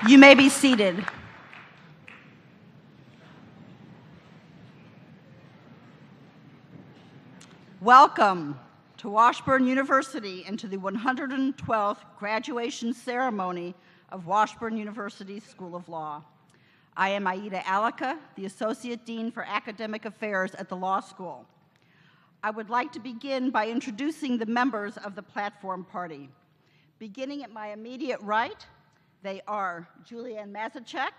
You may be seated. Welcome to Washburn University and to the 112th graduation ceremony of Washburn University School of Law. I am Aïda Alaka, the Associate Dean for Academic Affairs at the Law School. I would like to begin by introducing the members of the platform party. Beginning at my immediate right, they are Julianne Mazachek,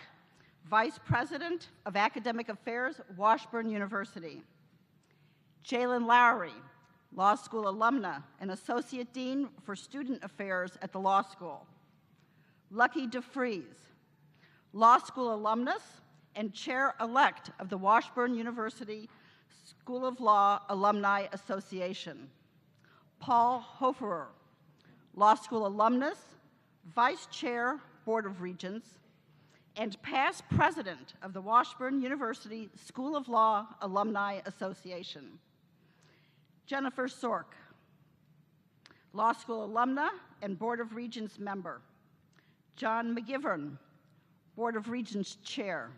Vice President of Academic Affairs, Washburn University. Jalen Lowry, Law School alumna and Associate Dean for Student Affairs at the Law School. Lucky DeFries, Law School alumnus and Chair-elect of the Washburn University School of Law Alumni Association. Paul Hoferer, Law School alumnus, Vice Chair, Board of Regents, and past President of the Washburn University School of Law Alumni Association. Jennifer Sork, Law School alumna and Board of Regents member. John McGivern, Board of Regents Chair.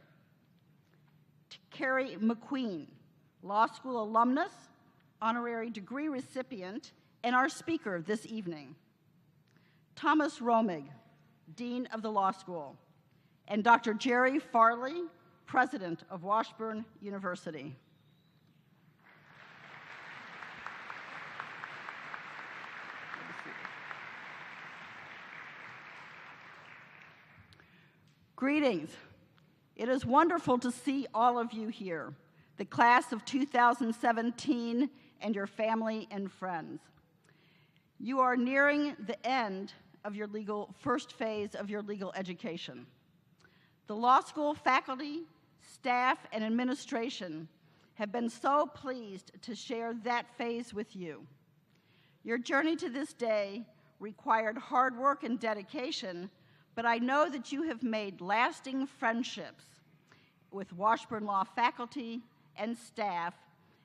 Carrie McQueen, Law School alumnus, honorary degree recipient, and our speaker this evening. Thomas Romig, Dean of the Law School, and Dr. Jerry Farley, President of Washburn University. Greetings. It is wonderful to see all of you here, the class of 2017 and your family and friends. You are nearing the end of your first phase of your legal education. The law school faculty, staff, and administration have been so pleased to share that phase with you. Your journey to this day required hard work and dedication, but I know that you have made lasting friendships with Washburn Law faculty and staff,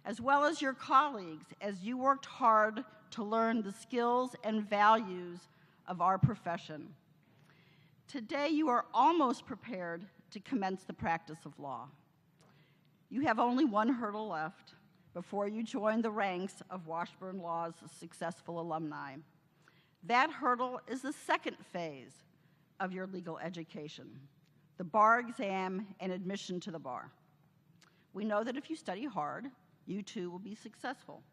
as well as your colleagues, as you worked hard to learn the skills and values of our profession. Today, you are almost prepared to commence the practice of law. You have only one hurdle left before you join the ranks of Washburn Law's successful alumni. That hurdle is the second phase of your legal education, the bar exam and admission to the bar. We know that if you study hard, you too will be successful.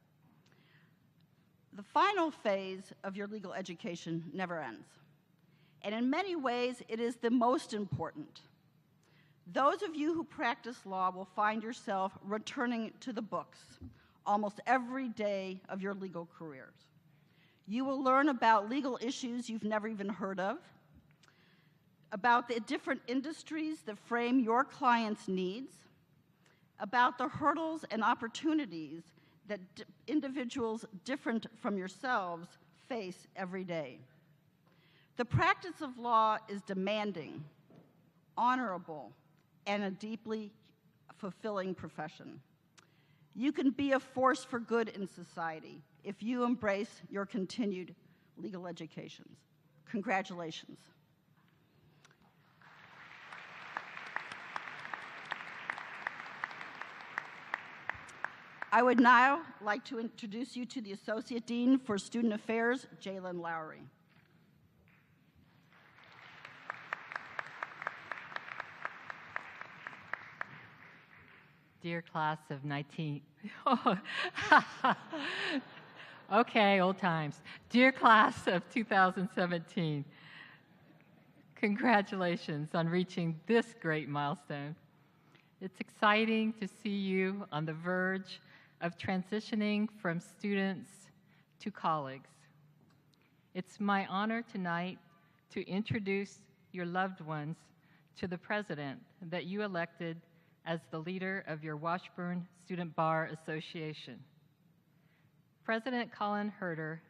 The final phase of your legal education never ends, and in many ways, it is the most important. Those of you who practice law will find yourself returning to the books almost every day of your legal careers. You will learn about legal issues you've never even heard of, about the different industries that frame your clients' needs, about the hurdles and opportunities that individuals different from yourselves face every day. The practice of law is demanding, honorable, and a deeply fulfilling profession. You can be a force for good in society if you embrace your continued legal educations. Congratulations. I would now like to introduce you to the Associate Dean for Student Affairs, Jalen Lowry. Dear class of 19, okay, old times. Dear class of 2017, congratulations on reaching this great milestone. It's exciting to see you on the verge of transitioning from students to colleagues. It's my honor tonight to introduce your loved ones to the president that you elected as the leader of your Washburn Student Bar Association. President Colin Herter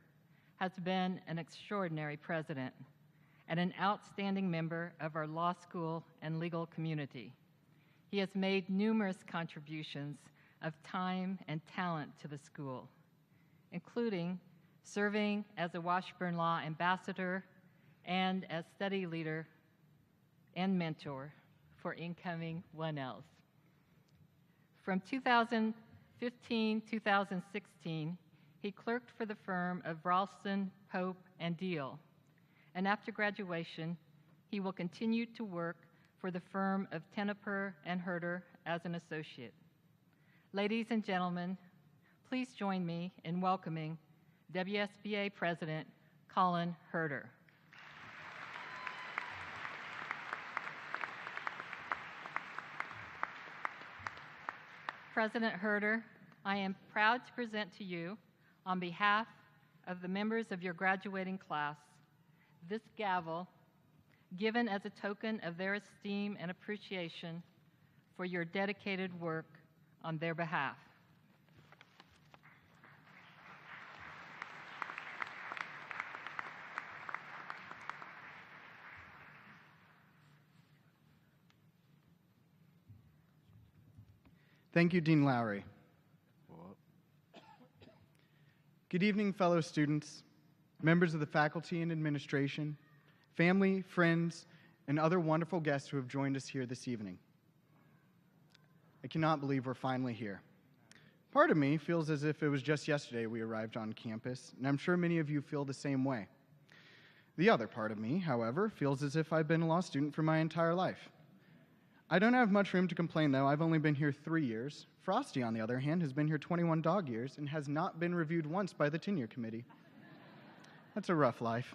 has been an extraordinary president and an outstanding member of our law school and legal community. He has made numerous contributions of time and talent to the school, including serving as a Washburn Law ambassador and as study leader and mentor for incoming 1Ls. From 2015-2016, he clerked for the firm of Ralston, Pope, and Deal, and after graduation, he will continue to work for the firm of Tenneper and Herder as an associate. Ladies and gentlemen, please join me in welcoming WSBA President Colin Herder. President Herder, I am proud to present to you, on behalf of the members of your graduating class, this gavel given as a token of their esteem and appreciation for your dedicated work on their behalf. Thank you, Dean Lowry. Good evening, fellow students, members of the faculty and administration, family, friends, and other wonderful guests who have joined us here this evening. I cannot believe we're finally here. Part of me feels as if it was just yesterday we arrived on campus, and I'm sure many of you feel the same way. The other part of me, however, feels as if I've been a law student for my entire life. I don't have much room to complain, though. I've only been here 3 years. Frosty, on the other hand, has been here 21 dog years and has not been reviewed once by the tenure committee. That's a rough life.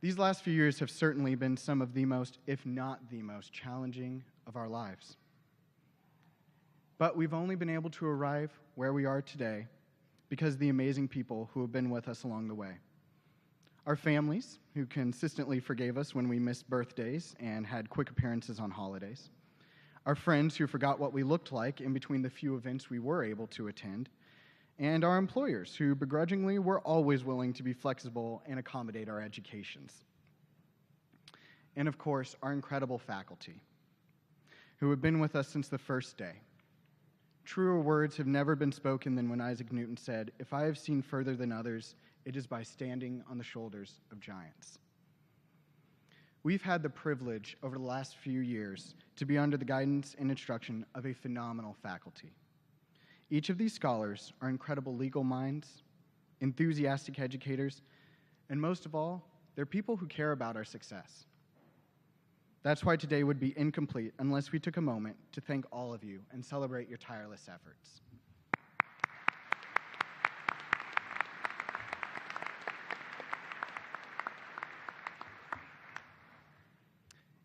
These last few years have certainly been some of the most, if not the most, challenging of our lives. But we've only been able to arrive where we are today because of the amazing people who have been with us along the way. Our families, who consistently forgave us when we missed birthdays and had quick appearances on holidays. Our friends who forgot what we looked like in between the few events we were able to attend. And our employers, who begrudgingly were always willing to be flexible and accommodate our educations. And of course, our incredible faculty, who have been with us since the first day. Truer words have never been spoken than when Isaac Newton said, "If I have seen further than others, it is by standing on the shoulders of giants." We've had the privilege over the last few years to be under the guidance and instruction of a phenomenal faculty. Each of these scholars are incredible legal minds, enthusiastic educators, and most of all, they're people who care about our success. That's why today would be incomplete unless we took a moment to thank all of you and celebrate your tireless efforts.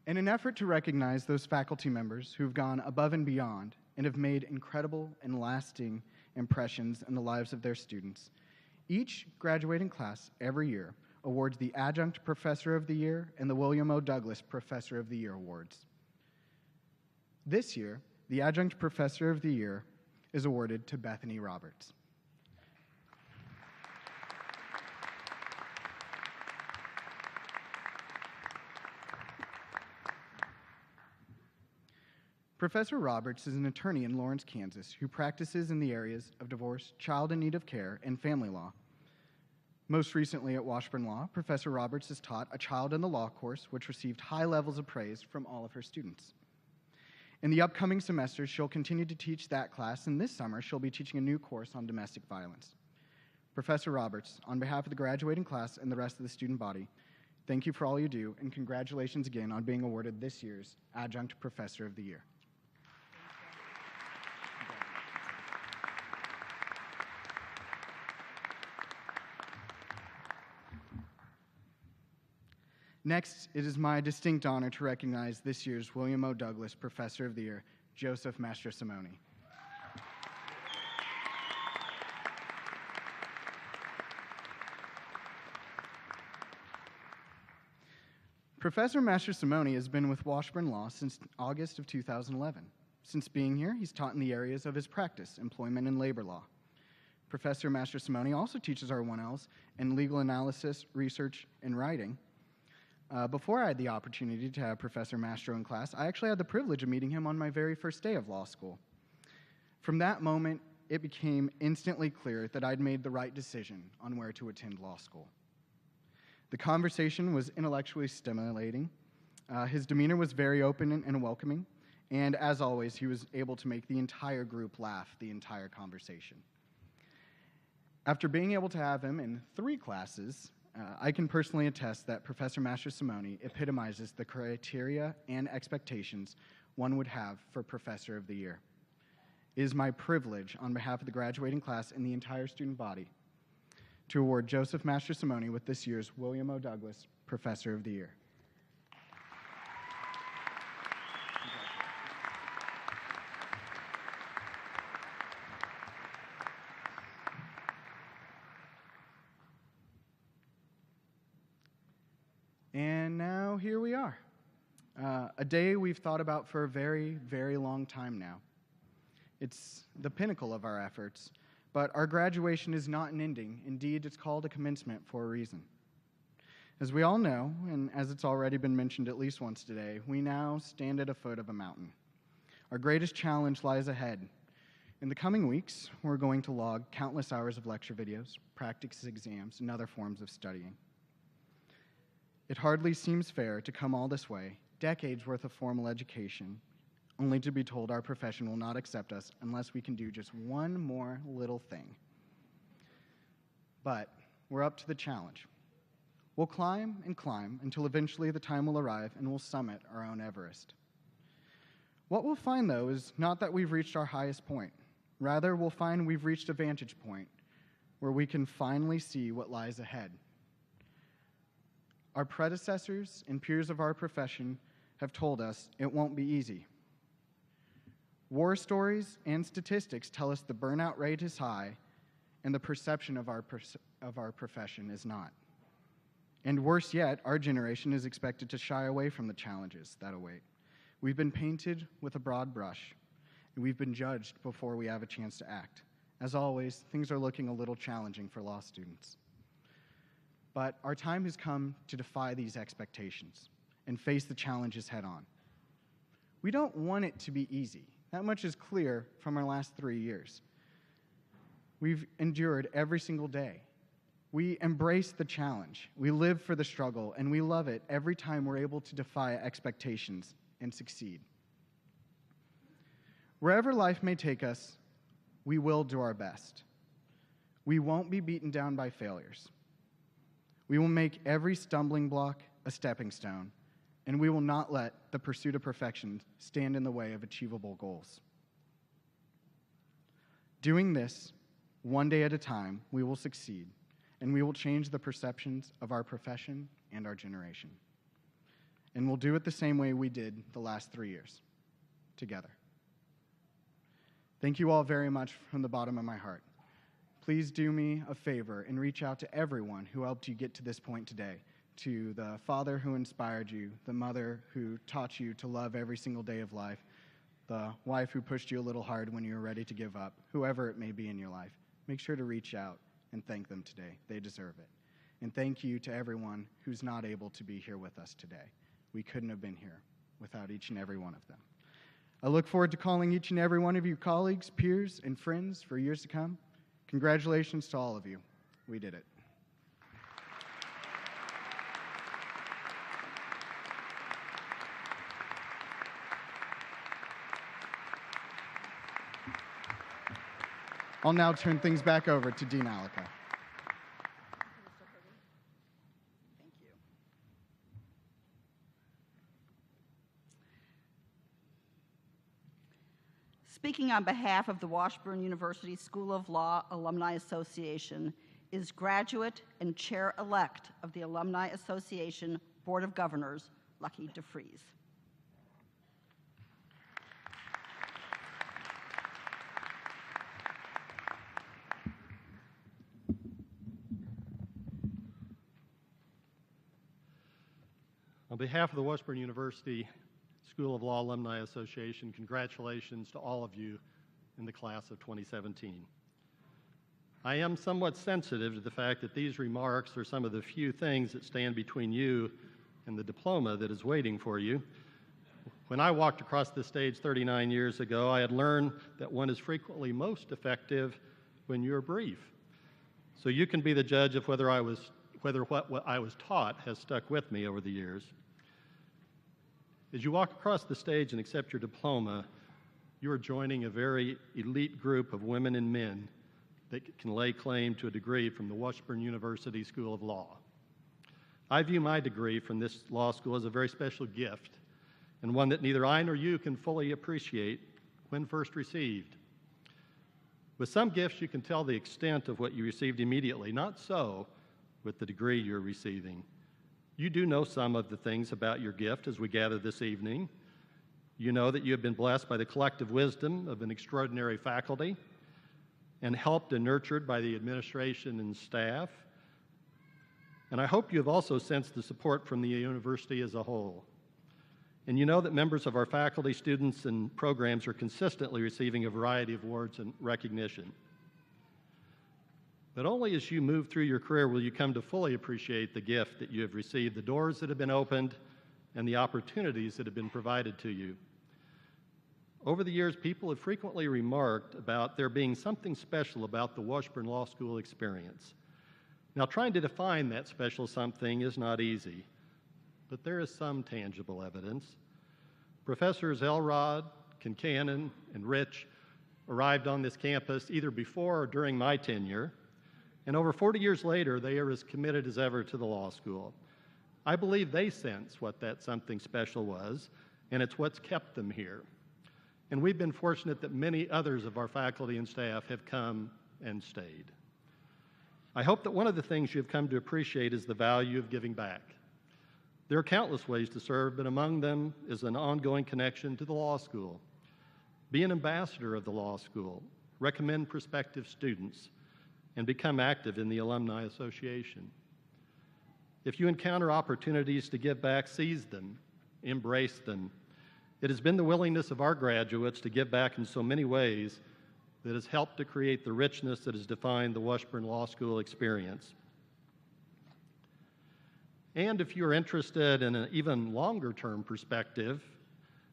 In an effort to recognize those faculty members who've gone above and beyond and have made incredible and lasting impressions in the lives of their students, each graduating class every year awards the Adjunct Professor of the Year and the William O. Douglas Professor of the Year awards. This year, the Adjunct Professor of the Year is awarded to Bethany Roberts. Professor Roberts is an attorney in Lawrence, Kansas, who practices in the areas of divorce, child in need of care, and family law. Most recently at Washburn Law, Professor Roberts has taught a Child in the Law course, which received high levels of praise from all of her students. In the upcoming semester, she'll continue to teach that class, and this summer, she'll be teaching a new course on domestic violence. Professor Roberts, on behalf of the graduating class and the rest of the student body, thank you for all you do, and congratulations again on being awarded this year's Adjunct Professor of the Year. Next, it is my distinct honor to recognize this year's William O. Douglas Professor of the Year, Joseph Mastrosimone. Professor Mastrosimone has been with Washburn Law since August of 2011. Since being here, he's taught in the areas of his practice, employment and labor law. Professor Mastrosimone also teaches our 1Ls in legal analysis, research, and writing. Before I had the opportunity to have Professor Mastro in class, I actually had the privilege of meeting him on my very first day of law school. From that moment, it became instantly clear that I'd made the right decision on where to attend law school. The conversation was intellectually stimulating. His demeanor was very open and welcoming, and as always, he was able to make the entire group laugh the entire conversation. After being able to have him in 3 classes, I can personally attest that Professor Mastrosimone epitomizes the criteria and expectations one would have for Professor of the Year. It is my privilege, on behalf of the graduating class and the entire student body, to award Joseph Mastrosimone with this year's William O. Douglas Professor of the Year. And now here we are, a day we've thought about for a very, very long time now. It's the pinnacle of our efforts, but our graduation is not an ending. Indeed, it's called a commencement for a reason. As we all know, and as it's already been mentioned at least once today, we now stand at a foot of a mountain. Our greatest challenge lies ahead. In the coming weeks, we're going to log countless hours of lecture videos, practice exams, and other forms of studying. It hardly seems fair to come all this way, decades worth of formal education, only to be told our profession will not accept us unless we can do just one more little thing. But we're up to the challenge. We'll climb and climb until eventually the time will arrive and we'll summit our own Everest. What we'll find, though, is not that we've reached our highest point. Rather, we'll find we've reached a vantage point where we can finally see what lies ahead. Our predecessors and peers of our profession have told us it won't be easy. War stories and statistics tell us the burnout rate is high and the perception of our profession is not. And worse yet, our generation is expected to shy away from the challenges that await. We've been painted with a broad brush, and we've been judged before we have a chance to act. As always, things are looking a little challenging for law students. But our time has come to defy these expectations and face the challenges head on. We don't want it to be easy. That much is clear from our last 3 years. We've endured every single day. We embrace the challenge. We live for the struggle, and we love it every time we're able to defy expectations and succeed. Wherever life may take us, we will do our best. We won't be beaten down by failures. We will make every stumbling block a stepping stone, and we will not let the pursuit of perfection stand in the way of achievable goals. Doing this, one day at a time, we will succeed, and we will change the perceptions of our profession and our generation. And we'll do it the same way we did the last 3 years, together. Thank you all very much from the bottom of my heart. Please do me a favor and reach out to everyone who helped you get to this point today, to the father who inspired you, the mother who taught you to love every single day of life, the wife who pushed you a little hard when you were ready to give up, whoever it may be in your life. Make sure to reach out and thank them today. They deserve it. And thank you to everyone who's not able to be here with us today. We couldn't have been here without each and every one of them. I look forward to calling each and every one of you colleagues, peers, and friends for years to come. Congratulations to all of you. We did it. I'll now turn things back over to Dean Alaka. Thank you. Speaking on behalf of the Washburn University School of Law Alumni Association is graduate and chair-elect of the Alumni Association Board of Governors, Lucky DeFries. On behalf of the Washburn University School of Law Alumni Association, congratulations to all of you in the class of 2017. I am somewhat sensitive to the fact that these remarks are some of the few things that stand between you and the diploma that is waiting for you. When I walked across this stage 39 years ago, I had learned that one is frequently most effective when you're brief. So you can be the judge of whether I was whether what I was taught has stuck with me over the years. As you walk across the stage and accept your diploma, you are joining a very elite group of women and men that can lay claim to a degree from the Washburn University School of Law. I view my degree from this law school as a very special gift, and one that neither I nor you can fully appreciate when first received. With some gifts, you can tell the extent of what you received immediately. Not so with the degree you're receiving. You do know some of the things about your gift as we gather this evening. You know that you have been blessed by the collective wisdom of an extraordinary faculty and helped and nurtured by the administration and staff. And I hope you have also sensed the support from the university as a whole. And you know that members of our faculty, students, and programs are consistently receiving a variety of awards and recognition. But only as you move through your career will you come to fully appreciate the gift that you have received, the doors that have been opened, and the opportunities that have been provided to you. Over the years, people have frequently remarked about there being something special about the Washburn Law School experience. Now, trying to define that special something is not easy, but there is some tangible evidence. Professors Elrod, Kincannon, and Rich arrived on this campus either before or during my tenure, and over 40 years later, they are as committed as ever to the law school. I believe they sense what that something special was, and it's what's kept them here. And we've been fortunate that many others of our faculty and staff have come and stayed. I hope that one of the things you've come to appreciate is the value of giving back. There are countless ways to serve, but among them is an ongoing connection to the law school. Be an ambassador of the law school, recommend prospective students, and become active in the Alumni Association. If you encounter opportunities to give back, seize them, embrace them. It has been the willingness of our graduates to give back in so many ways that has helped to create the richness that has defined the Washburn Law School experience. And if you're interested in an even longer-term perspective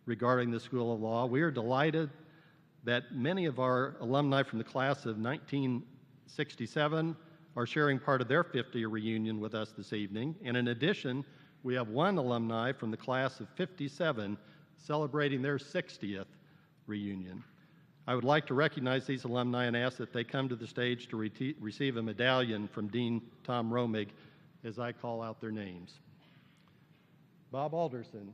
regarding the School of Law, we are delighted that many of our alumni from the class of 1967 are sharing part of their 50th reunion with us this evening. And in addition, we have one alumni from the class of 57 celebrating their 60th reunion. I would like to recognize these alumni and ask that they come to the stage to receive a medallion from Dean Tom Romig as I call out their names. Bob Alderson.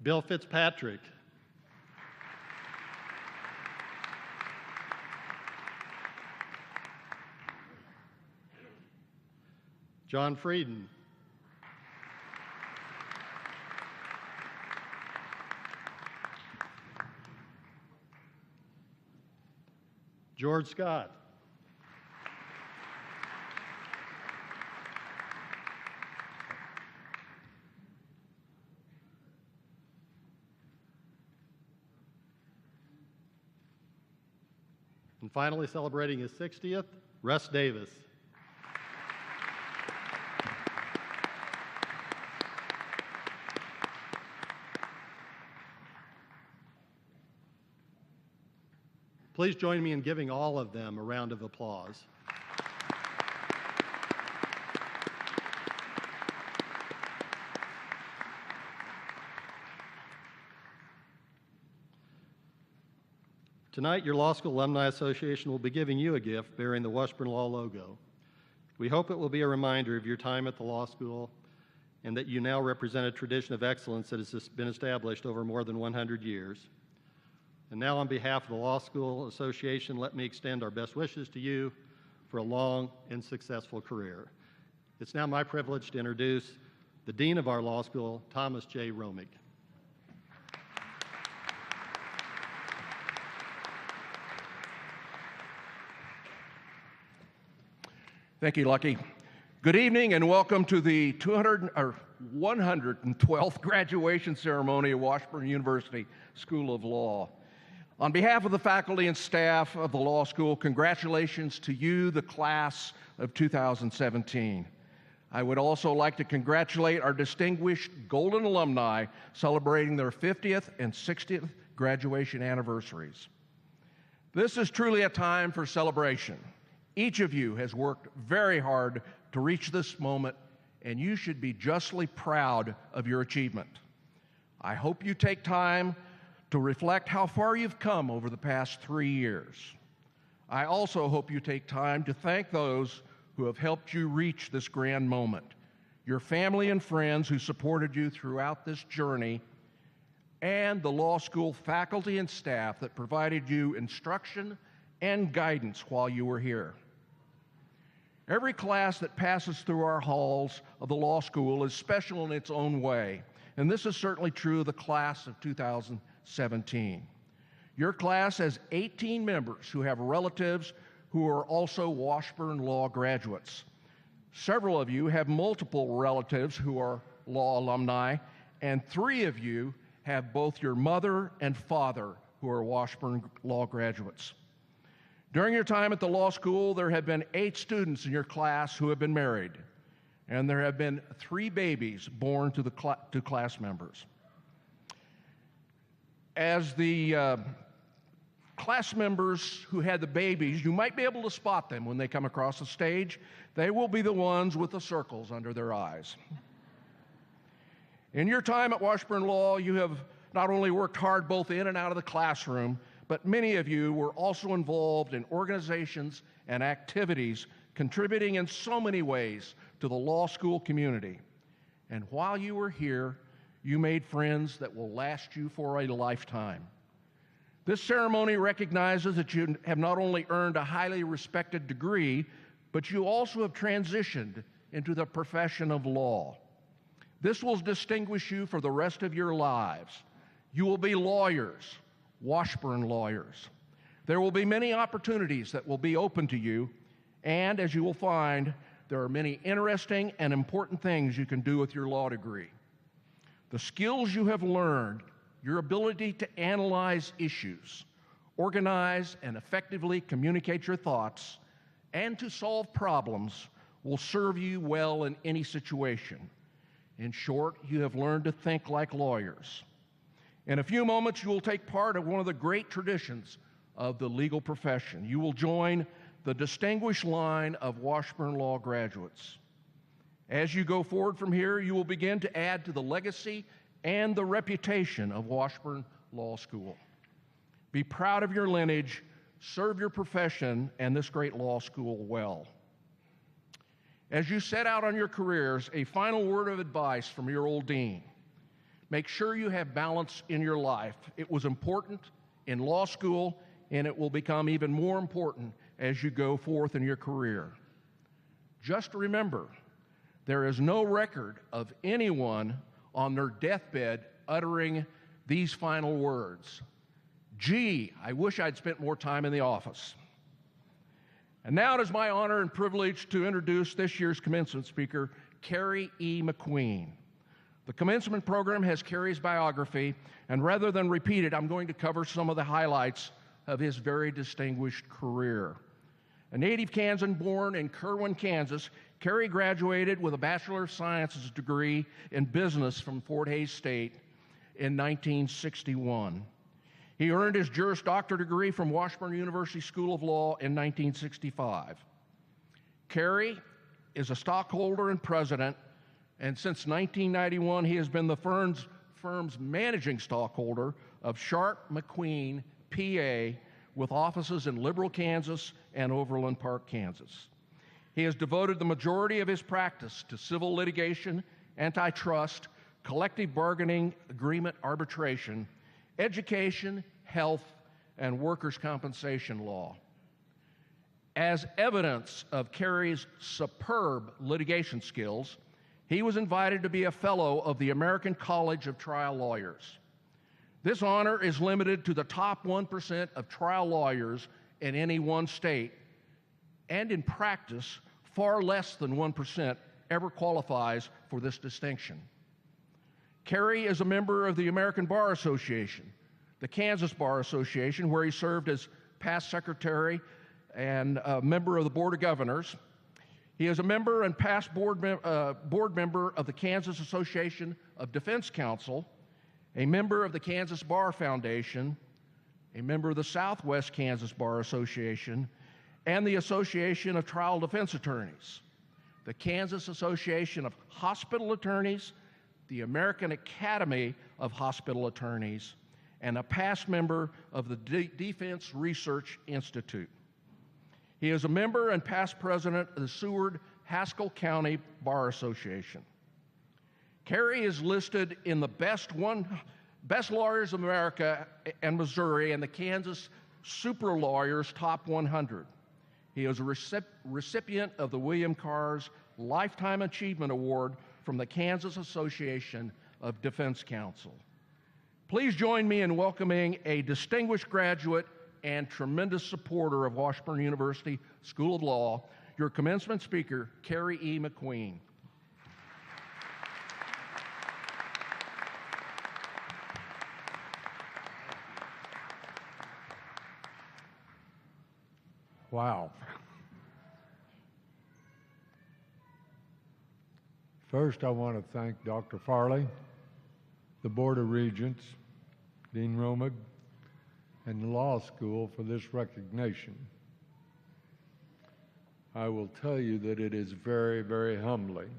Bill Fitzpatrick. John Frieden. George Scott. And finally, celebrating his 60th, Russ Davis. Please join me in giving all of them a round of applause. Tonight, your Law School Alumni Association will be giving you a gift bearing the Washburn Law logo. We hope it will be a reminder of your time at the law school and that you now represent a tradition of excellence that has been established over more than 100 years. And now, on behalf of the Law School Association, let me extend our best wishes to you for a long and successful career. It's now my privilege to introduce the Dean of our law school, Thomas J. Romig. Thank you, Lucky. Good evening and welcome to the 112th graduation ceremony at Washburn University School of Law. On behalf of the faculty and staff of the law school, congratulations to you, the class of 2017. I would also like to congratulate our distinguished Golden Alumni celebrating their 50th and 60th graduation anniversaries. This is truly a time for celebration. Each of you has worked very hard to reach this moment, and you should be justly proud of your achievement. I hope you take time to reflect how far you've come over the past 3 years. I also hope you take time to thank those who have helped you reach this grand moment, your family and friends who supported you throughout this journey, and the law school faculty and staff that provided you instruction and guidance while you were here. Every class that passes through our halls of the law school is special in its own way, and this is certainly true of the class of 2017. Your class has 18 members who have relatives who are also Washburn Law graduates. Several of you have multiple relatives who are law alumni, and 3 of you have both your mother and father who are Washburn Law graduates. During your time at the law school, there have been 8 students in your class who have been married, and there have been 3 babies born to class members. As the class members who had the babies, you might be able to spot them when they come across the stage. They will be the ones with the circles under their eyes. In your time at Washburn Law, you have not only worked hard both in and out of the classroom, but many of you were also involved in organizations and activities contributing in so many ways to the law school community. And while you were here, you made friends that will last you for a lifetime. This ceremony recognizes that you have not only earned a highly respected degree, but you also have transitioned into the profession of law. This will distinguish you for the rest of your lives. You will be lawyers, Washburn lawyers. There will be many opportunities that will be open to you, and as you will find, there are many interesting and important things you can do with your law degree. The skills you have learned, your ability to analyze issues, organize and effectively communicate your thoughts, and to solve problems will serve you well in any situation. In short, you have learned to think like lawyers. In a few moments, you will take part in one of the great traditions of the legal profession. You will join the distinguished line of Washburn Law graduates. As you go forward from here, you will begin to add to the legacy and the reputation of Washburn Law School. Be proud of your lineage, serve your profession and this great law school well. As you set out on your careers, a final word of advice from your old dean. Make sure you have balance in your life. It was important in law school, and it will become even more important as you go forth in your career. Just remember, there is no record of anyone on their deathbed uttering these final words. Gee, I wish I'd spent more time in the office. And now it is my honor and privilege to introduce this year's commencement speaker, Carrie E. McQueen. The commencement program has Carrie's biography, and rather than repeat it, I'm going to cover some of the highlights of his very distinguished career. A native Kansan born in Kerwin, Kansas, Carrie graduated with a Bachelor of Sciences degree in business from Fort Hays State in 1961. He earned his Juris Doctor degree from Washburn University School of Law in 1965. Carrie is a stockholder and president, and since 1991, he has been the firm's managing stockholder of Sharp McQueen, PA, with offices in Liberal, Kansas, and Overland Park, Kansas. He has devoted the majority of his practice to civil litigation, antitrust, collective bargaining agreement arbitration, education, health, and workers' compensation law. As evidence of Carrie's superb litigation skills, he was invited to be a fellow of the American College of Trial Lawyers. This honor is limited to the top 1% of trial lawyers in any one state, and in practice, far less than 1% ever qualifies for this distinction. Carrie is a member of the American Bar Association, the Kansas Bar Association, where he served as past secretary and a member of the Board of Governors. He is a member and past board member of the Kansas Association of Defense Counsel, a member of the Kansas Bar Foundation, a member of the Southwest Kansas Bar Association, and the Association of Trial Defense Attorneys, the Kansas Association of Hospital Attorneys, the American Academy of Hospital Attorneys, and a past member of the Defense Research Institute. He is a member and past president of the Seward-Haskell County Bar Association. Kerry is listed in the best lawyers of America and Missouri and the Kansas Super Lawyers Top 100. He is a recipient of the William Carr's Lifetime Achievement Award from the Kansas Association of Defense Counsel. Please join me in welcoming a distinguished graduate and tremendous supporter of Washburn University School of Law, your commencement speaker, Kerry E. McQueen. Wow. First, I want to thank Dr. Farley, the Board of Regents, Dean Romig, and the law school for this recognition. I will tell you that it is very, very humbling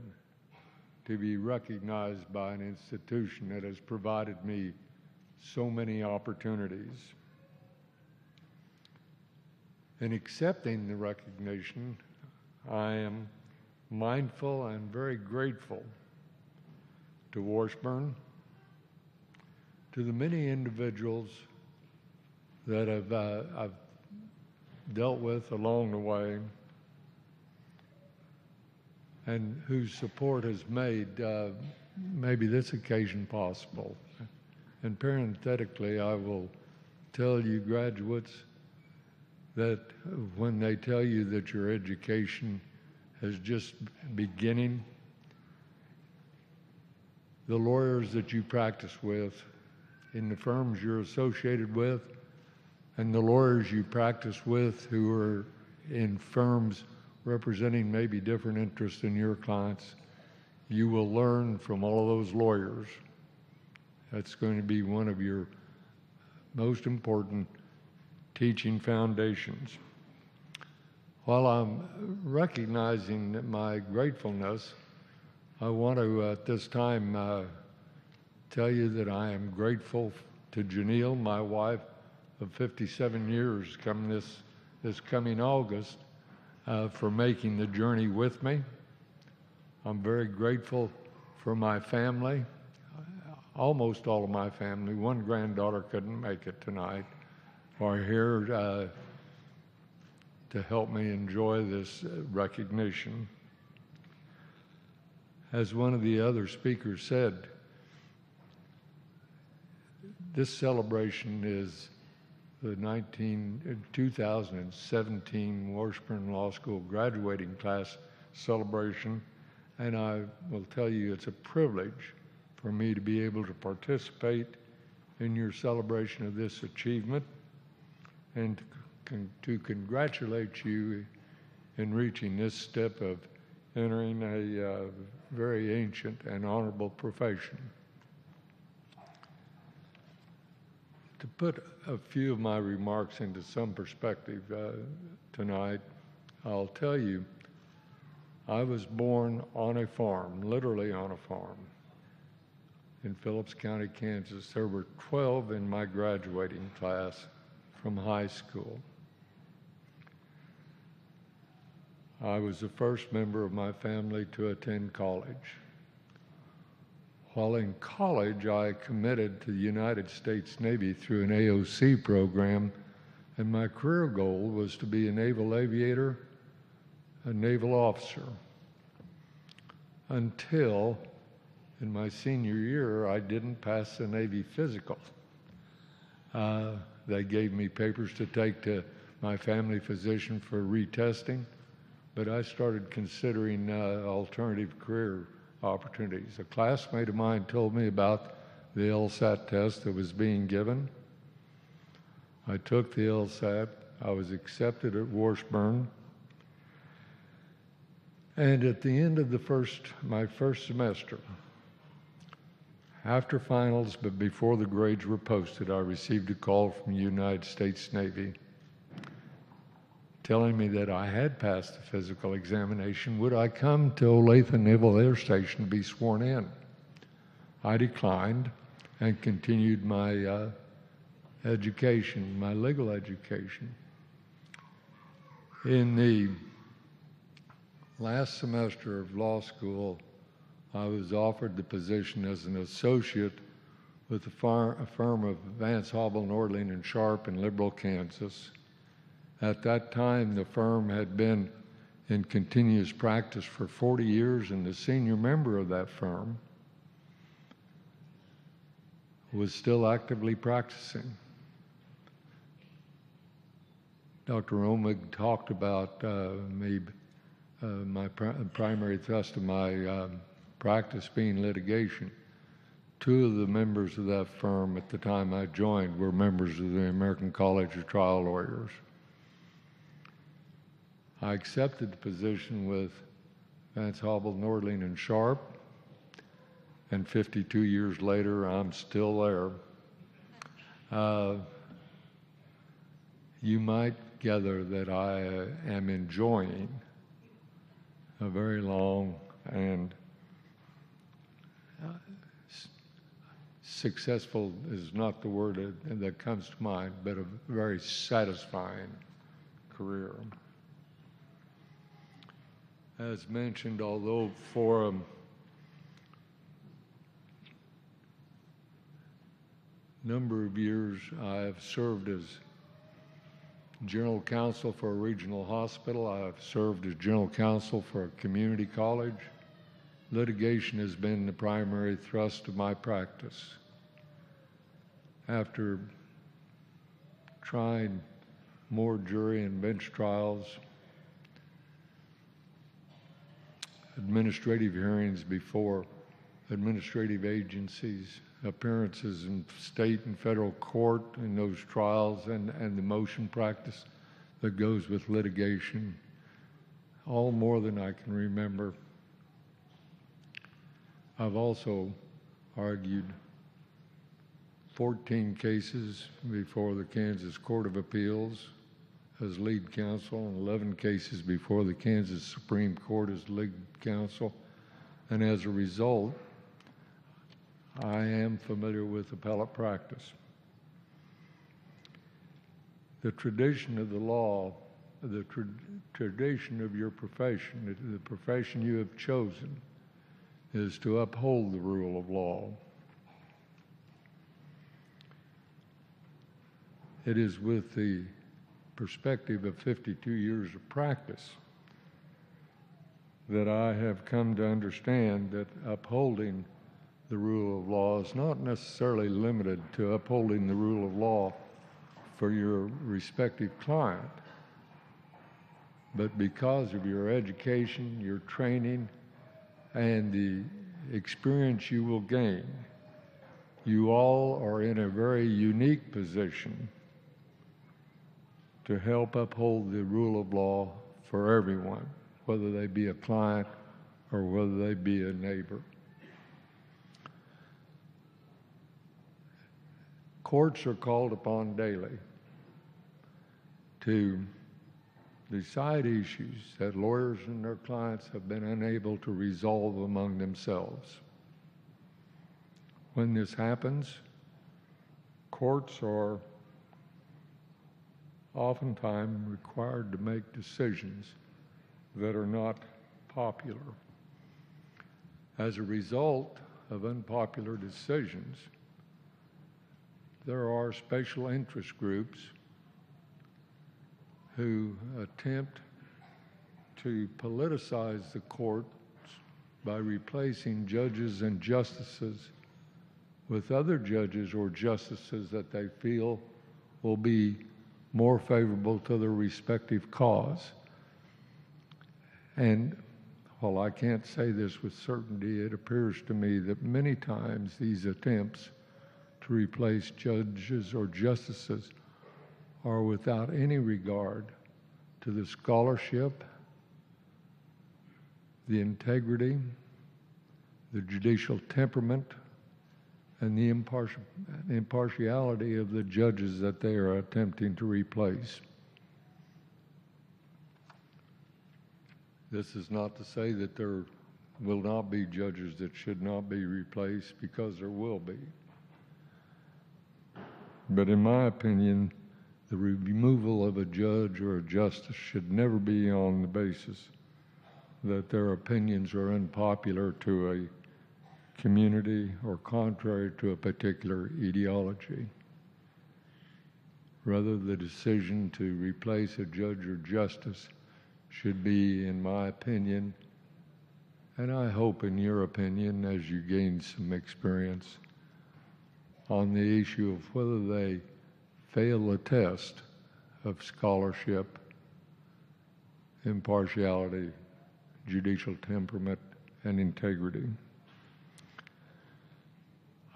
to be recognized by an institution that has provided me so many opportunities. In accepting the recognition, I am mindful and very grateful to Washburn, to the many individuals that I've dealt with along the way and whose support has made maybe this occasion possible. And parenthetically, I will tell you graduates that when they tell you that your education is just beginning, the lawyers that you practice with in the firms you're associated with and the lawyers you practice with who are in firms representing maybe different interests than your clients, you will learn from all of those lawyers. That's going to be one of your most important teaching foundations. While I'm recognizing my gratefulness, I want to at this time tell you that I am grateful to Janelle, my wife of 57 years, this coming August, for making the journey with me. I'm very grateful for my family, almost all of my family. One granddaughter couldn't make it tonight, are here to help me enjoy this recognition. As one of the other speakers said, this celebration is the 2017 Washburn Law School graduating class celebration, and I will tell you it's a privilege for me to be able to participate in your celebration of this achievement and to congratulate you in reaching this step of entering a very ancient and honorable profession. To put a few of my remarks into some perspective tonight, I'll tell you, I was born on a farm, literally on a farm, in Phillips County, Kansas. There were 12 in my graduating class from high school. I was the first member of my family to attend college. While in college, I committed to the United States Navy through an AOC program, and my career goal was to be a naval aviator, a naval officer, until in my senior year, I didn't pass the Navy physical. They gave me papers to take to my family physician for retesting, but I started considering alternative career opportunities. A classmate of mine told me about the LSAT test that was being given. I took the LSAT. I was accepted at Washburn. And at the end of my first semester, after finals, but before the grades were posted, I received a call from the United States Navy telling me that I had passed the physical examination. Would I come to Olathe Naval Air Station to be sworn in? I declined and continued my education, my legal education. In the last semester of law school, I was offered the position as an associate with a firm of Vance Hobble, Nordling, and Sharp in Liberal, Kansas. At that time, the firm had been in continuous practice for 40 years, and the senior member of that firm was still actively practicing. Dr. Omig talked about my primary thrust of my practice being litigation. Two of the members of that firm at the time I joined were members of the American College of Trial Lawyers. I accepted the position with Vance Hobble, Nordling, and Sharp, and 52 years later, I'm still there. You might gather that I am enjoying a very long and successful is not the word that comes to mind, but a very satisfying career. As mentioned, although for a number of years I have served as general counsel for a regional hospital, I have served as general counsel for a community college, litigation has been the primary thrust of my practice. After trying more jury and bench trials, administrative hearings before administrative agencies, appearances in state and federal court in those trials, and the motion practice that goes with litigation, all more than I can remember. I've also argued 14 cases before the Kansas Court of Appeals as lead counsel, and 11 cases before the Kansas Supreme Court as lead counsel, and as a result, I am familiar with appellate practice. The tradition of the law, the tradition of your profession, the profession you have chosen, is to uphold the rule of law. It is with the perspective of 52 years of practice that I have come to understand that upholding the rule of law is not necessarily limited to upholding the rule of law for your respective client, but because of your education, your training, and the experience you will gain, you all are in a very unique position to help uphold the rule of law for everyone, whether they be a client or whether they be a neighbor. Courts are called upon daily to decide issues that lawyers and their clients have been unable to resolve among themselves. When this happens, courts are oftentimes required to make decisions that are not popular. As a result of unpopular decisions, there are special interest groups who attempt to politicize the courts by replacing judges and justices with other judges or justices that they feel will be more favorable to their respective cause. And while I can't say this with certainty, it appears to me that many times these attempts to replace judges or justices are without any regard to the scholarship the integrity, the judicial temperament, and the impartiality of the judges that they are attempting to replace. This is not to say that there will not be judges that should not be replaced, because there will be. But in my opinion, the removal of a judge or a justice should never be on the basis that their opinions are unpopular to a community or contrary to a particular ideology. Rather, the decision to replace a judge or justice should be, in my opinion, and I hope in your opinion as you gain some experience, on the issue of whether they fail the test of scholarship, impartiality, judicial temperament, and integrity.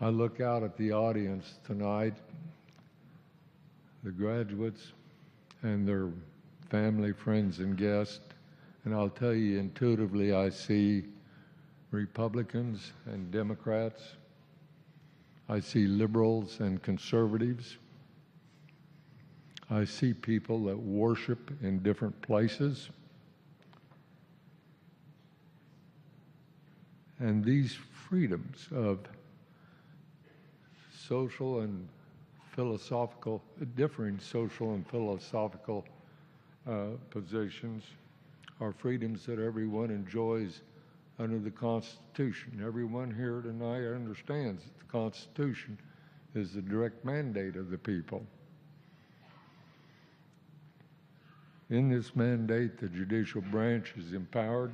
I look out at the audience tonight, the graduates and their family, friends, and guests, and I'll tell you intuitively I see Republicans and Democrats. I see liberals and conservatives. I see people that worship in different places. And these freedoms of social and philosophical, differing social and philosophical positions are freedoms that everyone enjoys under the Constitution. Everyone here tonight understands that the Constitution is the direct mandate of the people. In this mandate, the judicial branch is empowered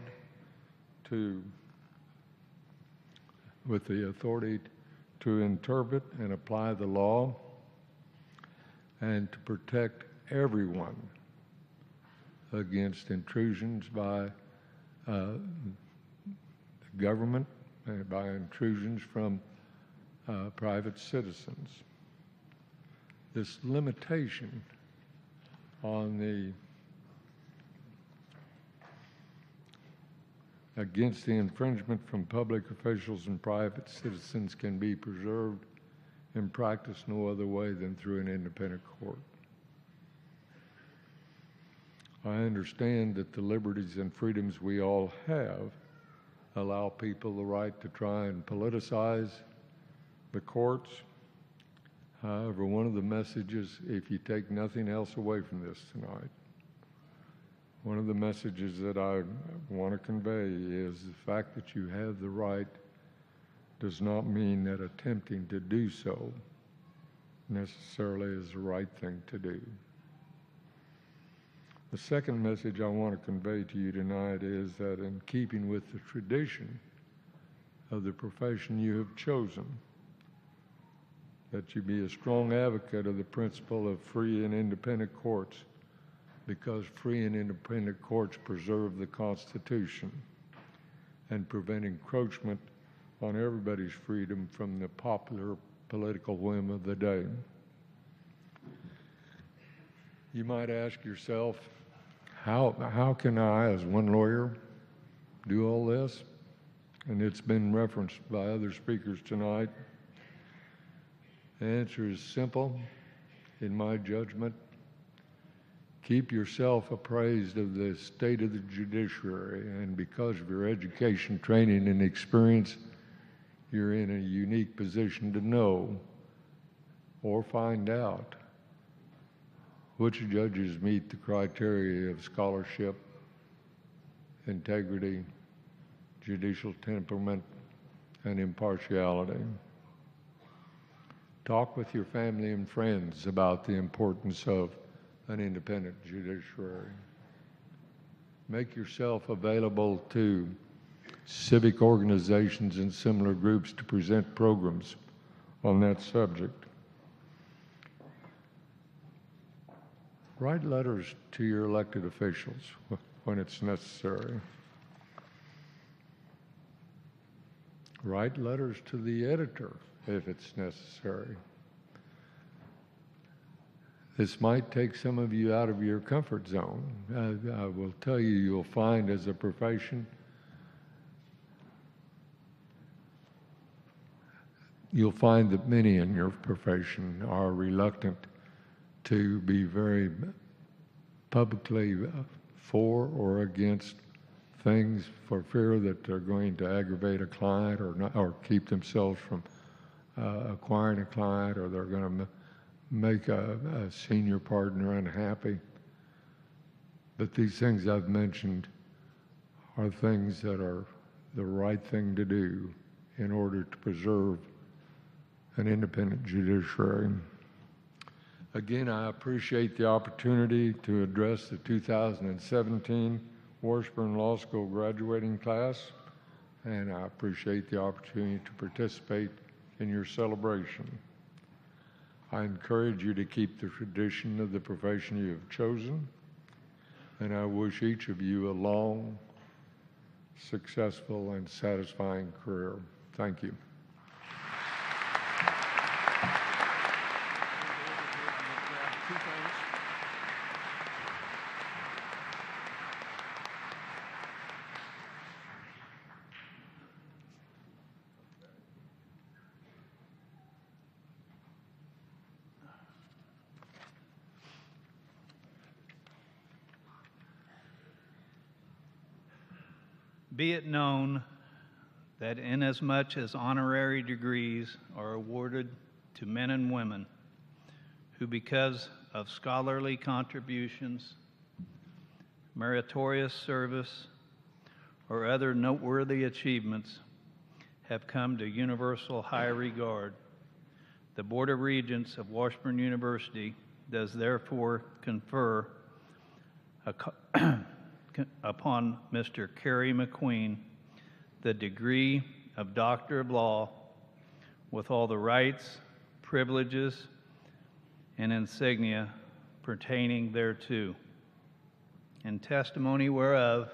with the authority to interpret and apply the law and to protect everyone against intrusions by the government and by intrusions from private citizens. This limitation on against the infringement from public officials and private citizens can be preserved in practice no other way than through an independent court. I understand that the liberties and freedoms we all have allow people the right to try and politicize the courts. However, one of the messages, if you take nothing else away from this tonight, one of the messages that I want to convey is the fact that you have the right does not mean that attempting to do so necessarily is the right thing to do. The second message I want to convey to you tonight is that in keeping with the tradition of the profession you have chosen, that you be a strong advocate of the principle of free and independent courts, because free and independent courts preserve the Constitution and prevent encroachment on everybody's freedom from the popular political whim of the day. You might ask yourself, how can I, as one lawyer, do all this? And it's been referenced by other speakers tonight. The answer is simple, in my judgment. Keep yourself appraised of the state of the judiciary, and because of your education, training, and experience, you're in a unique position to know or find out which judges meet the criteria of scholarship, integrity, judicial temperament, and impartiality. Talk with your family and friends about the importance of an independent judiciary. Make yourself available to civic organizations and similar groups to present programs on that subject. Write letters to your elected officials when it's necessary. Write letters to the editor if it's necessary. This might take some of you out of your comfort zone. I will tell you, you'll find as a profession you'll find that many in your profession are reluctant to be very publicly for or against things for fear that they're going to aggravate a client or not, or keep themselves from acquiring a client, or they're going to make a senior partner unhappy. But these things I've mentioned are things that are the right thing to do in order to preserve an independent judiciary. Again, I appreciate the opportunity to address the 2017 Washburn Law School graduating class, and I appreciate the opportunity to participate in your celebration. I encourage you to keep the tradition of the profession you have chosen, and I wish each of you a long, successful, and satisfying career. Thank you. Be it known that inasmuch as honorary degrees are awarded to men and women who, because of scholarly contributions, meritorious service, or other noteworthy achievements, have come to universal high regard, the Board of Regents of Washburn University does therefore confer upon Mr. Kerry McQueen the degree of Doctor of Law with all the rights, privileges, and insignia pertaining thereto. In testimony whereof,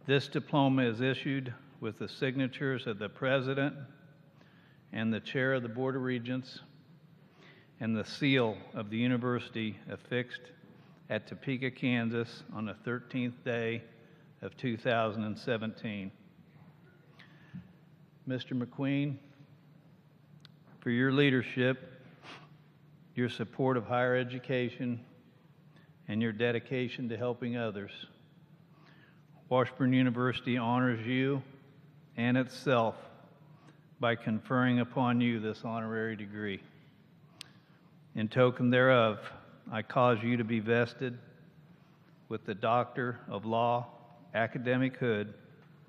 this diploma is issued with the signatures of the President and the Chair of the Board of Regents and the seal of the University affixed at Topeka, Kansas on the 13th day of 2017. Mr. McQueen, for your leadership, your support of higher education, and your dedication to helping others, Washburn University honors you and itself by conferring upon you this honorary degree. In token thereof, I cause you to be vested with the Doctor of Law academic hood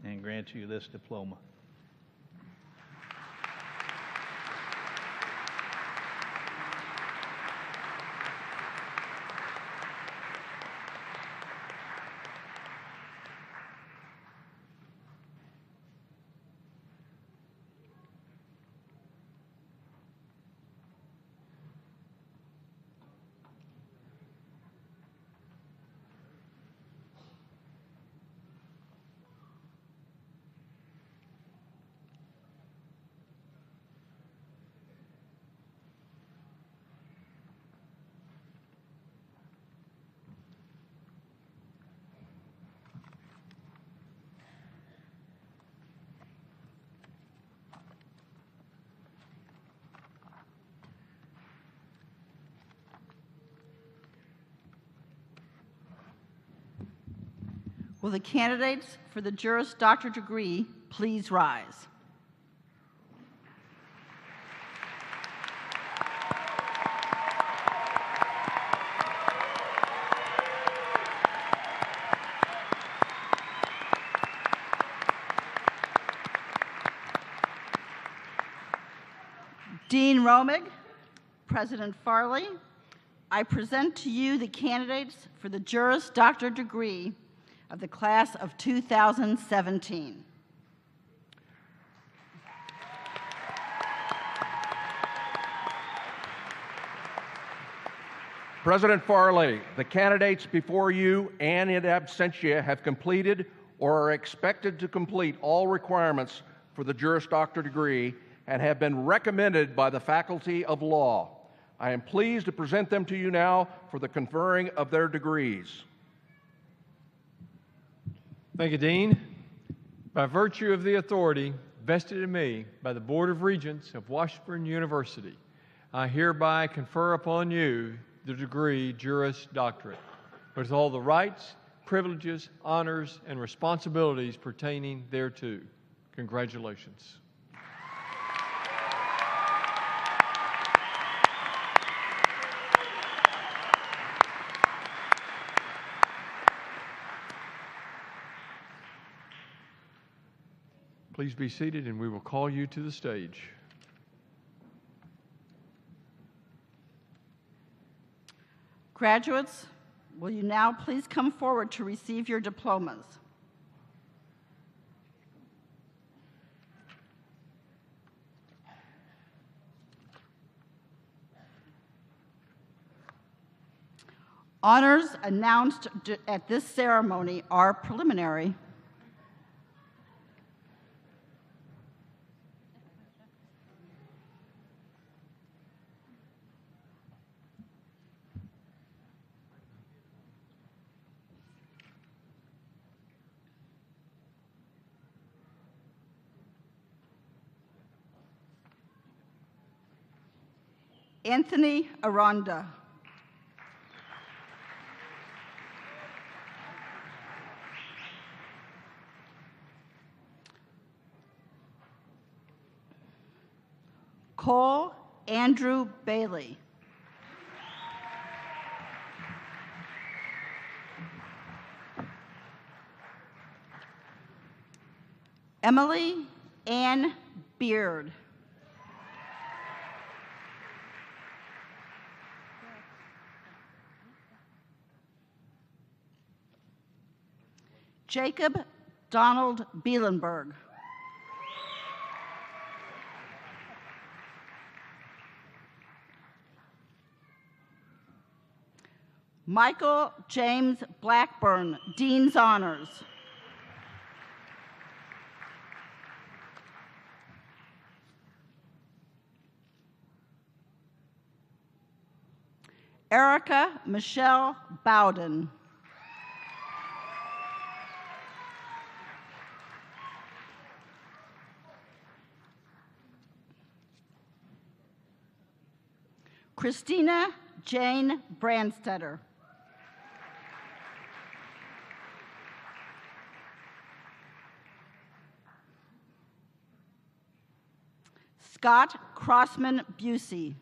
and grant you this diploma. Will the candidates for the Juris Doctor degree please rise? Dean Romig, President Farley, I present to you the candidates for the Juris Doctor degree of the class of 2017. President Farley, the candidates before you and in absentia have completed or are expected to complete all requirements for the Juris Doctor degree and have been recommended by the Faculty of Law. I am pleased to present them to you now for the conferring of their degrees. Thank you, Dean. By virtue of the authority vested in me by the Board of Regents of Washburn University, I hereby confer upon you the degree Juris Doctorate, with all the rights, privileges, honors, and responsibilities pertaining thereto. Congratulations. Please be seated, and we will call you to the stage. Graduates, will you now please come forward to receive your diplomas? Honors announced at this ceremony are preliminary. Anthony Aranda. Cole Andrew Bailey. Emily Ann Beard. Jacob Donald Bielenberg. Michael James Blackburn, Dean's Honors. Erica Michelle Bowden. Christina Jane Brandstetter. Scott Crossman Busey.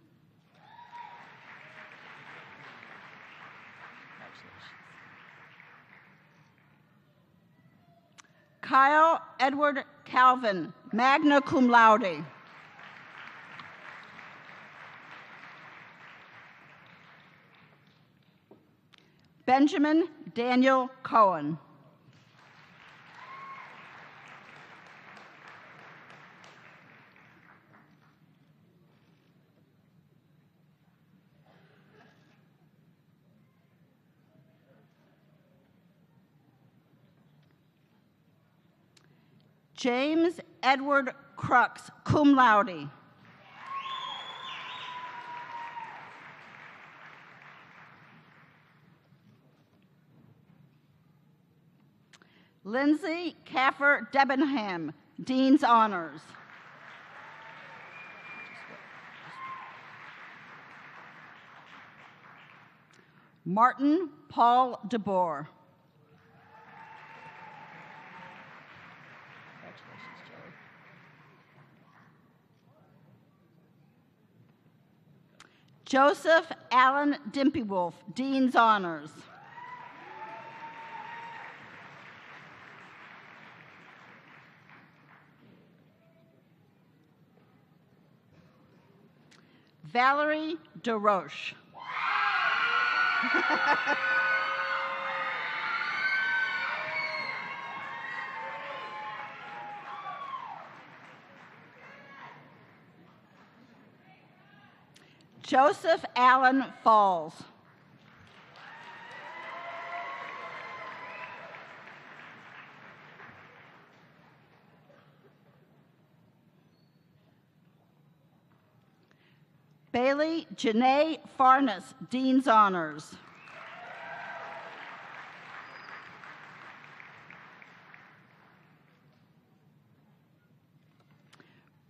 Kyle Edward Calvin, magna cum laude. Benjamin Daniel Cohen. James Edward Crux, cum laude. Lindsay Caffer Debenham, Dean's Honors. Martin Paul DeBoer. Joseph Allen Dimpywolf, Dean's Honors. Valerie DeRoche. Joseph Allen Falls. Bailey Janae Farnes, Dean's Honors.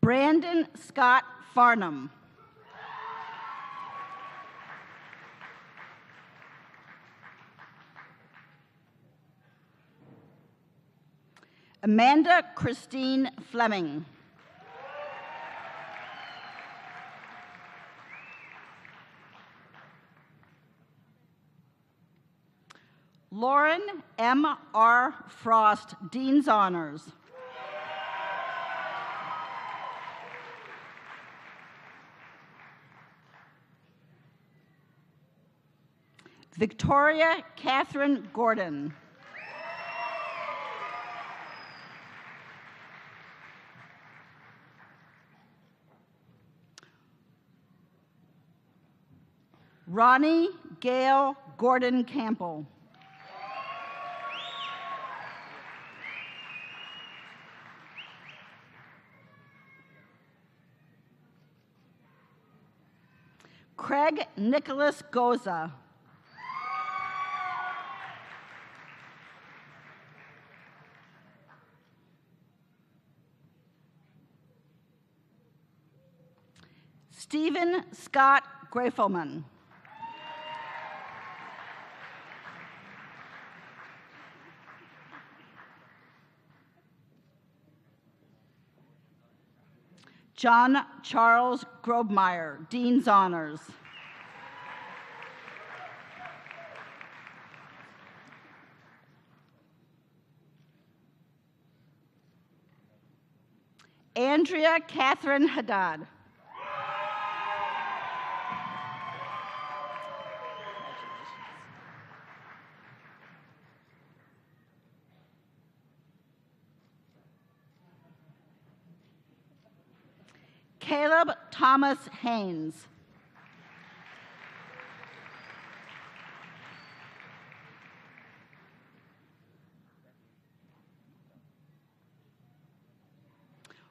Brandon Scott Farnham. Amanda Christine Fleming. Lauren M. R. Frost, Dean's Honors. Victoria Catherine Gordon. Ronnie Gail Gordon Campbell. Craig Nicholas Goza. Stephen Scott Grafelman. John Charles Grobmeyer, Dean's Honors. Andrea Catherine Haddad. Caleb Thomas Haynes.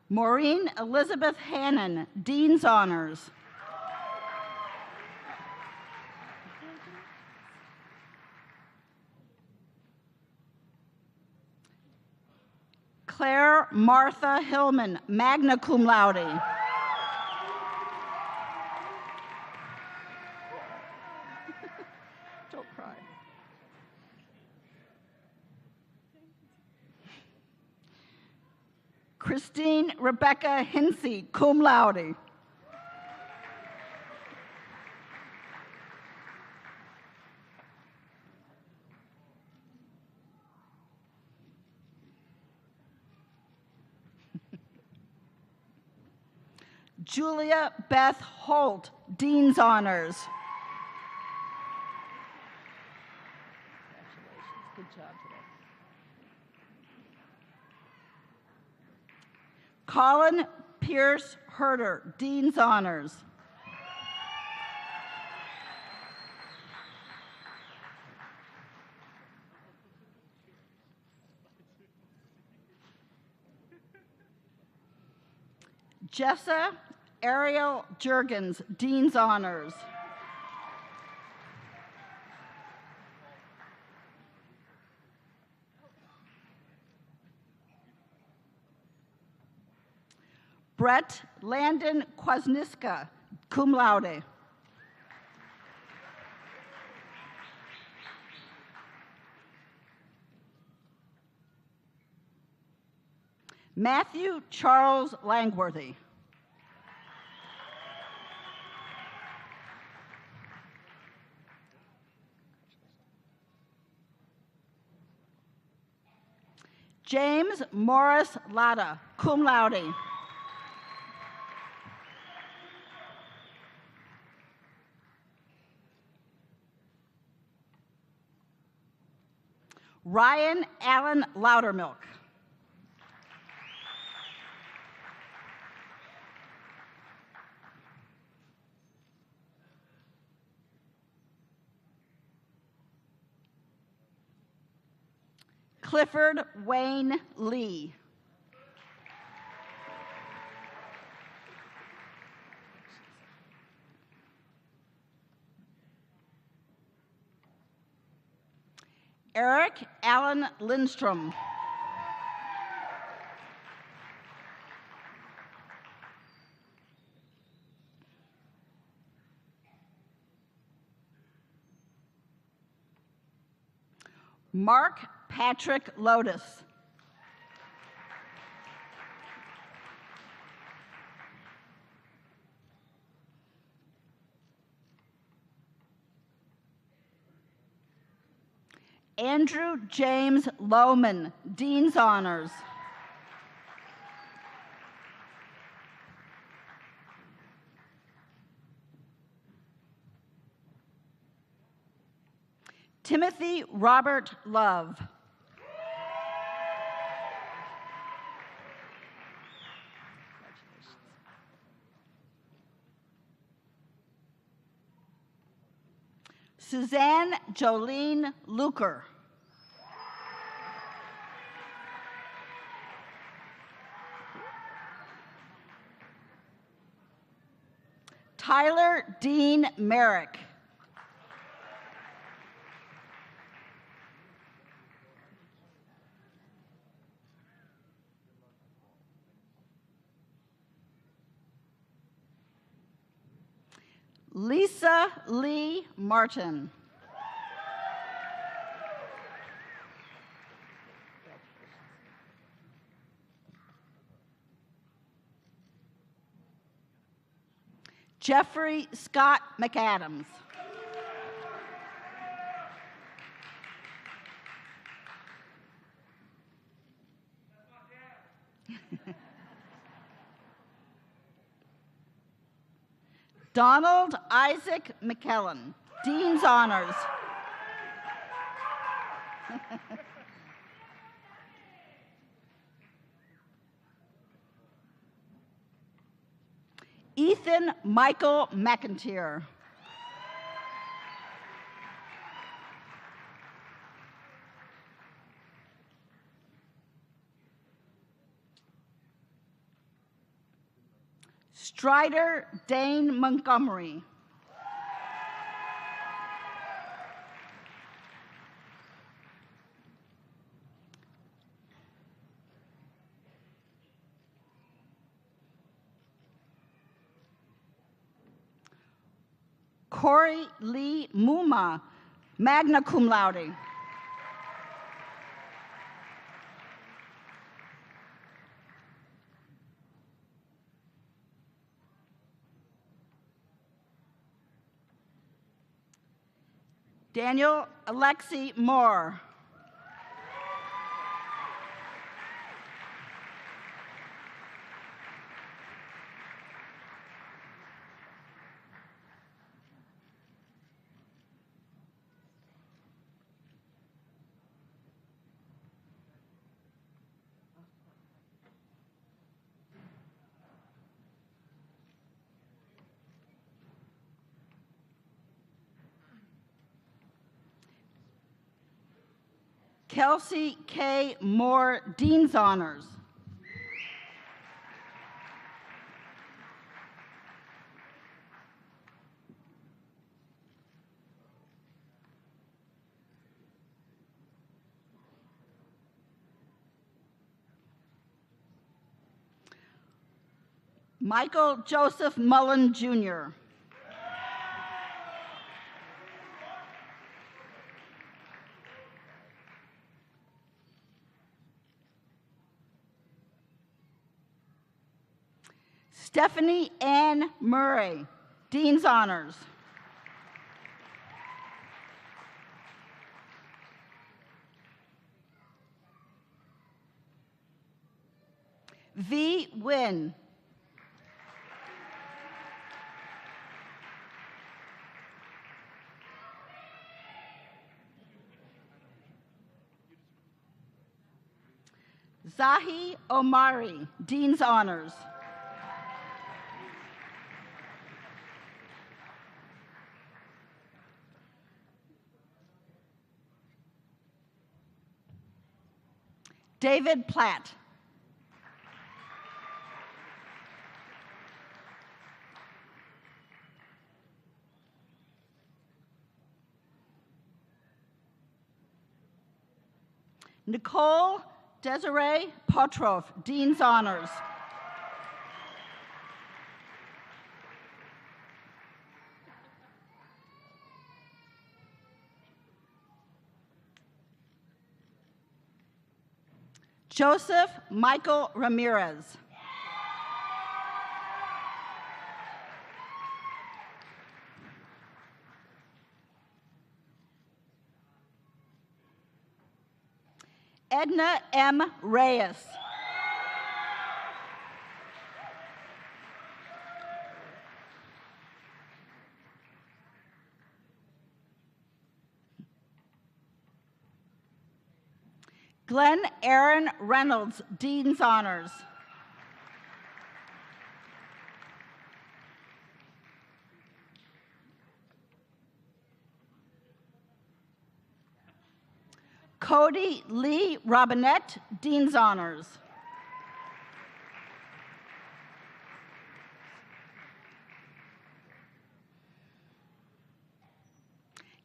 Maureen Elizabeth Hannon, Dean's Honors. Claire Martha Hillman, magna cum laude. Don't cry. Christine Rebecca Hinsey, cum laude. Julia Beth Holt, Dean's Honors. Congratulations, good job today. Colin Pierce Herder, Dean's Honors. Jessa Ariel Jurgens, Dean's Honors. Brett Landon Kwasniewska, cum laude. Matthew Charles Langworthy. James Morris Latta, cum laude. Ryan Allen Loudermilk. Clifford Wayne Lee. Eric Allen Lindstrom. Mark Patrick Lotus. Andrew James Lohman, Dean's Honors. Timothy Robert Love. Suzanne Jolene Luker. Tyler Dean Merrick. Lisa Lee Martin. Jeffrey Scott McAdams. Donald Isaac McKellen, Dean's Honors. Ethan Michael McIntyre. Strider Dane Montgomery. Corey Lee Muma, magna cum laude. Daniel Alexi Moore. Kelsey K. Moore, Dean's Honors. Michael Joseph Mullen, Jr. Stephanie Ann Murray, Dean's Honors. V. Wynn. Zahi Omari, Dean's Honors. David Platt. Nicole Desiree Potroff, Dean's Honors. Joseph Michael Ramirez. Edna M. Reyes. Glenn Aaron Reynolds, Dean's Honors. Cody Lee Robinette, Dean's Honors.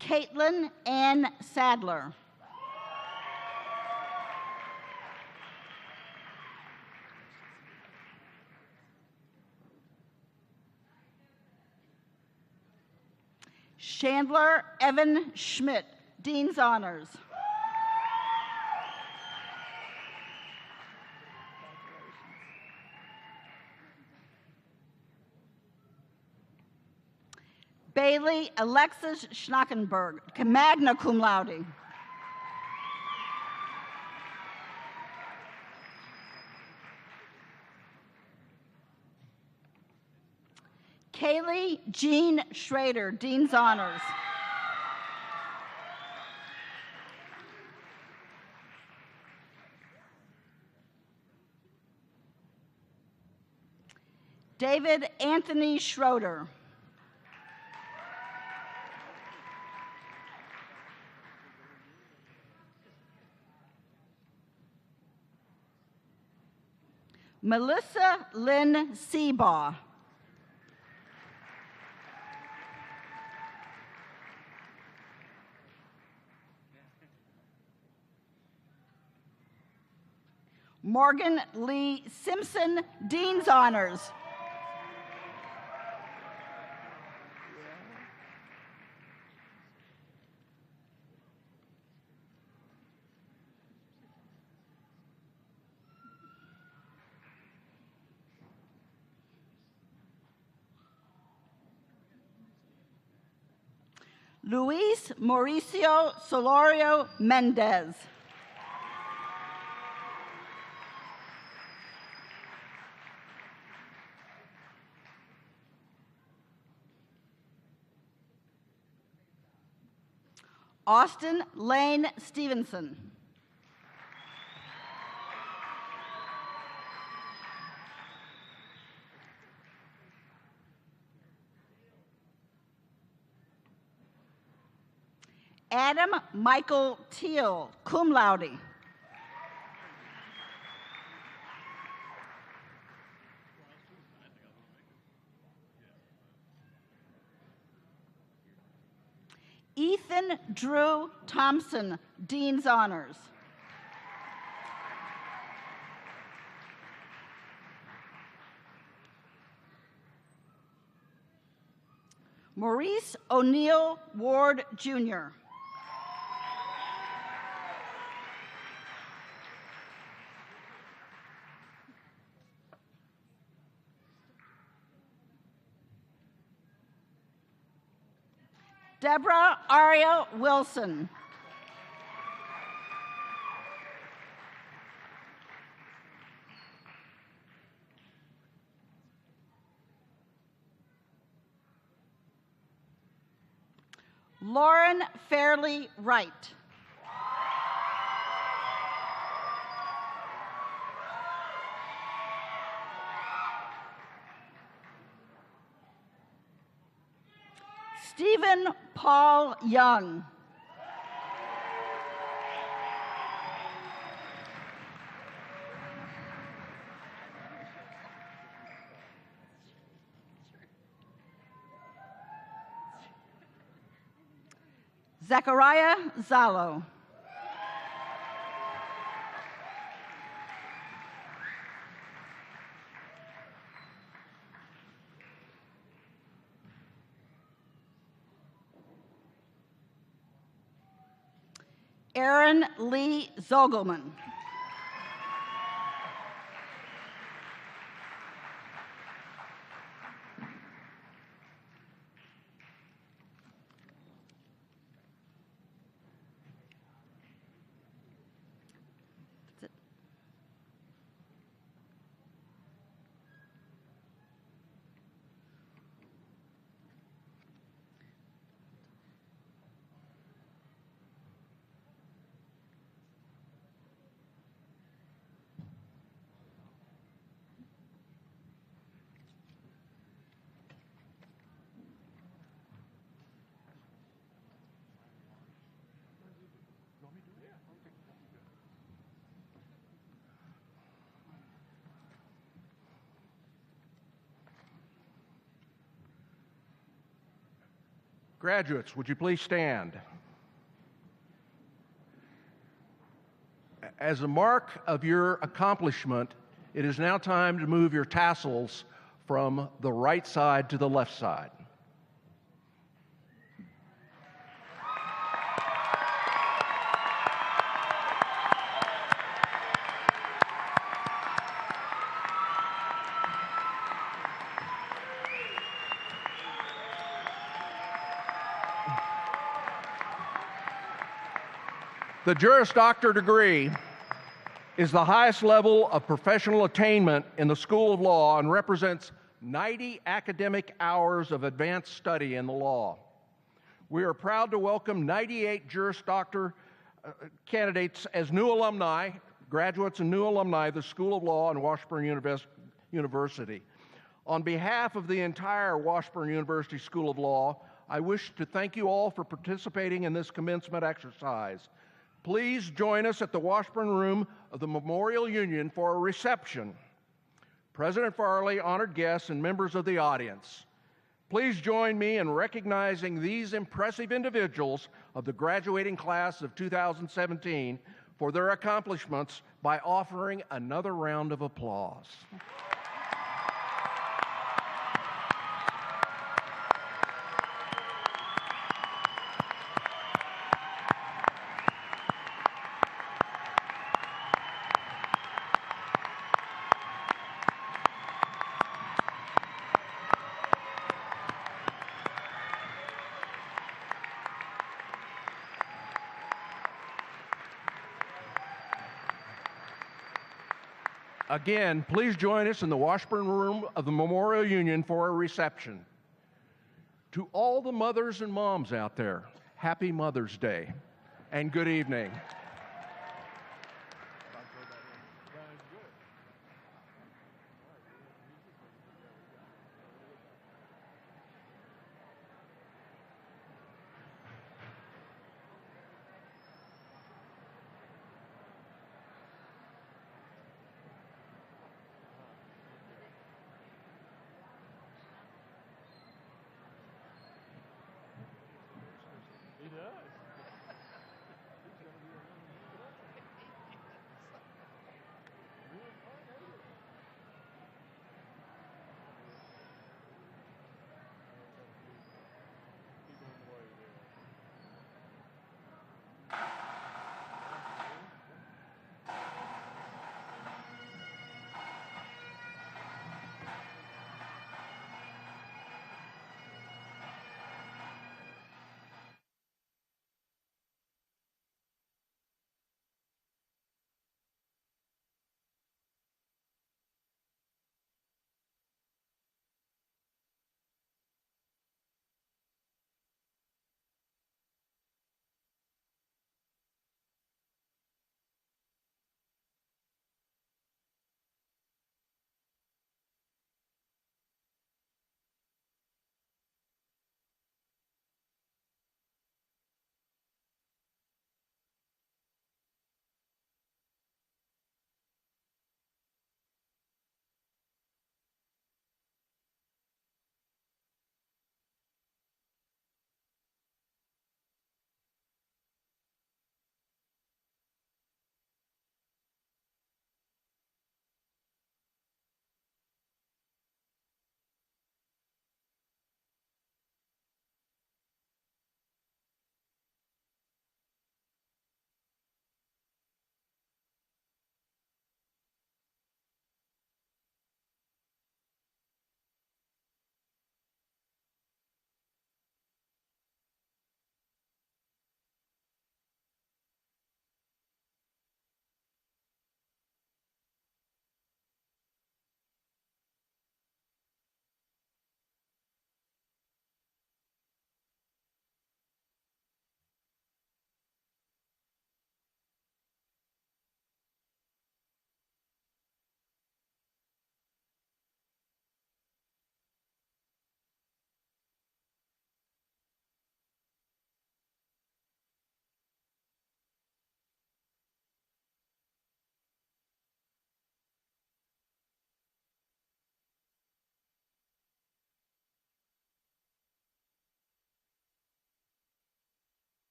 Caitlin Ann Sadler. Chandler Evan Schmidt, Dean's Honors. Bailey Alexis Schnackenberg, magna cum laude. Kaylee Jean Schrader, Dean's Honors. David Anthony Schroeder. Melissa Lynn Seabaugh. Morgan Lee Simpson, Dean's Honors. Luis Mauricio Solorio Mendez. Austin Lane Stevenson. Adam Michael Teal, cum laude. Ethan Drew Thompson, Dean's Honors. Maurice O'Neill Ward, Jr. Deborah Ariel Wilson. Lauren Fairley Wright. Stephen Paul Young. Zachariah Zalo. Aaron Lee Zogelman. Graduates, would you please stand? As a mark of your accomplishment, it is now time to move your tassels from the right side to the left side. The Juris Doctor degree is the highest level of professional attainment in the School of Law and represents 90 academic hours of advanced study in the law. We are proud to welcome 98 Juris Doctor candidates as new alumni, graduates and new alumni of the School of Law and Washburn University. On behalf of the entire Washburn University School of Law, I wish to thank you all for participating in this commencement exercise. Please join us at the Washburn Room of the Memorial Union for a reception. President Farley, honored guests, and members of the audience, please join me in recognizing these impressive individuals of the graduating class of 2017 for their accomplishments by offering another round of applause. Again, please join us in the Washburn Room of the Memorial Union for a reception. To all the mothers and moms out there, happy Mother's Day and good evening.